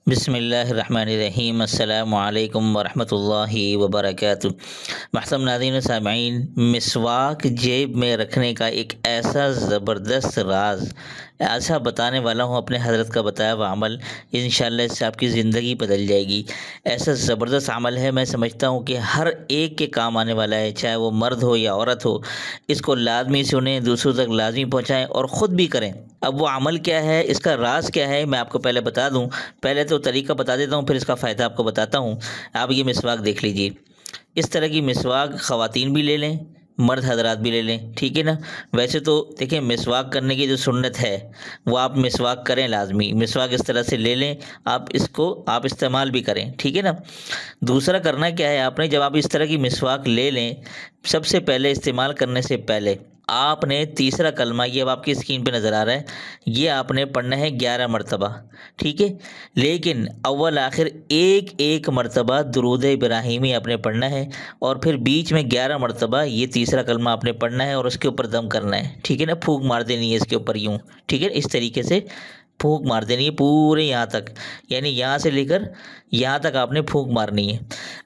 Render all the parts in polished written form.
बिस्मिल्लाहिर्रहमानिर्रहीम अस्सलामु अलैकुम वरहमतुल्लाहि वबरकातुहू। महतरम नाज़रीन सामईन, मिसवाक जेब में रखने का एक ऐसा ज़बरदस्त राज ऐसा बताने वाला हूँ, अपने हज़रत का बताया हुआ अमल। इंशाअल्लाह इससे आपकी ज़िंदगी बदल जाएगी। ऐसा ज़बरदस्त अमल है, मैं समझता हूँ कि हर एक के काम आने वाला है, चाहे वो मर्द हो या औरत हो। इसको लाजमी सुने, दूसरों तक लाजमी पहुँचाएँ और ख़ुद भी करें। अब वो अमल क्या है, इसका राज क्या है, मैं आपको पहले बता दूँ। पहले तो तरीका बता देता हूँ, फिर इसका फ़ायदा आपको बताता हूँ। आप ये मिसवाक देख लीजिए। इस तरह की मिसवाक ख़वातीन भी ले लें, मर्द हज़रात भी ले लें, ठीक है ना। वैसे तो देखिए, मिसवाक करने की जो सुन्नत है वो आप मिसवाक करें लाजमी। मिसवाक इस तरह से ले लें, आप इसको आप इस्तेमाल भी करें, ठीक है ना। दूसरा करना क्या है आपने, जब आप इस तरह की मिसवाक ले लें, सबसे पहले इस्तेमाल करने से पहले आपने तीसरा कलमा, ये अब आपकी स्क्रीन पे नज़र आ रहा है, ये आपने पढ़ना है 11 मरतबा, ठीक है। लेकिन अव्वल आखिर एक एक मरतबा दुरूद इब्राहिमी आपने पढ़ना है, और फिर बीच में 11 मरतबा ये तीसरा कलमा आपने पढ़ना है और उसके ऊपर दम करना है, ठीक है ना। फूंक मार देनी है इसके ऊपर यूँ, ठीक है। इस तरीके से फूंक मार देनी है पूरे यहाँ तक, यानी यहाँ से लेकर यहाँ तक आपने फूंक मारनी है।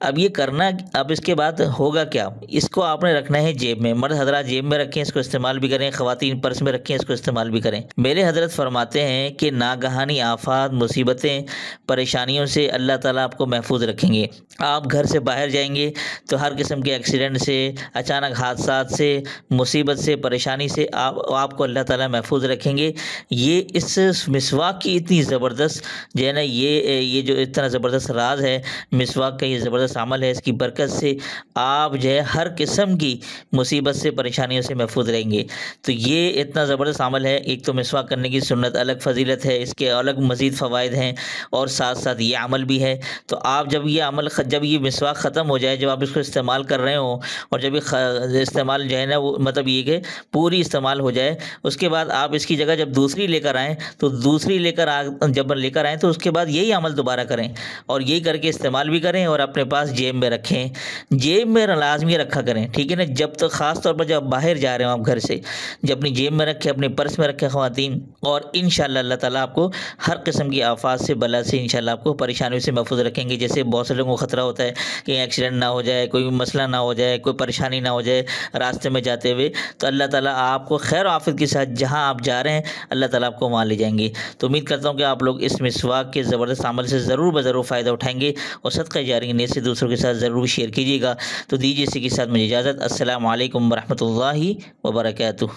अब ये करना, अब इसके बाद होगा क्या, इसको आपने रखना है जेब में। मर्द हज़रात जेब में रखें, इसको इस्तेमाल भी करें। ख़वातीन पर्स में रखें, इसको इस्तेमाल भी करें। मेरे हज़रत फरमाते हैं कि नागहानी आफात, मुसीबतें, परेशानियों से अल्लाह ताला आपको महफूज रखेंगे। आप घर से बाहर जाएंगे तो हर किस्म के एक्सीडेंट से, अचानक हादसात से, मुसीबत से, परेशानी से आपको अल्लाह ताला महफूज रखेंगे। ये इस मिसवाक की इतनी ज़बरदस्त जो है ना, ये जो इतना ज़बरदस्त राज है मिसवाक का, ये ज़बरदस्त अमल है, इसकी बरकत से आप जो है हर किस्म की मुसीबत से, परेशानियों से महफूज रहेंगे। तो ये इतना ज़बरदस्त अमल है। एक तो मिसवाक करने की सुन्नत अलग फ़जीलत है, इसके अलग मज़ीद फ़वाइद हैं, और साथ साथ ये अमल भी है। तो आप जब ये मिसवाक ख़त्म हो जाए, जब आप इसको इस्तेमाल कर रहे हो, और जब ये इस्तेमाल जो है ना, वो मतलब ये कि पूरी इस्तेमाल हो जाए, उसके बाद आप इसकी जगह जब दूसरी लेकर आएँ, तो जब लेकर आएँ तो उसके बाद यही अमल दोबारा करें, और यही करके इस्तेमाल भी करें और अपने पास जेब में रखें। जेब में लाजमी रखा करें, ठीक है ना। जब तक ख़ास तौर पर जब बाहर जा रहे हो आप घर से, जब अपनी जेब में रखें, अपने पर्स में रखें ख़वातीन, और इंशाअल्लाह अल्लाह ताला आपको हर किस्म की आफात से, बला से, इंशाअल्लाह आपको परेशानियों से महफूज रखेंगे। जैसे बहुत से लोगों को ख़तरा होता है कि एक्सीडेंट ना हो जाए, कोई मसला ना हो जाए, कोई परेशानी ना हो जाए रास्ते में जाते हुए, तो अल्लाह ताला आपको खैर आफियत के साथ जहाँ आप जा रहे हैं अल्लाह ताला आपको वहाँ ले जाएंगे। तो उम्मीद करता हूँ कि आप लोग इस मिसवाक के ज़बरदस्त अमल से ज़रूर ब ज़रूर फ़ायदा उठाएंगे, और सदक़ा जारी नीयत से दूसरों के साथ ज़रूर शेयर कीजिएगा। तो दीजिए इसी के साथ मुझे इजाज़त। अस्सलामु अलैकुम वरहमतुल्लाहि वबरकातुहू।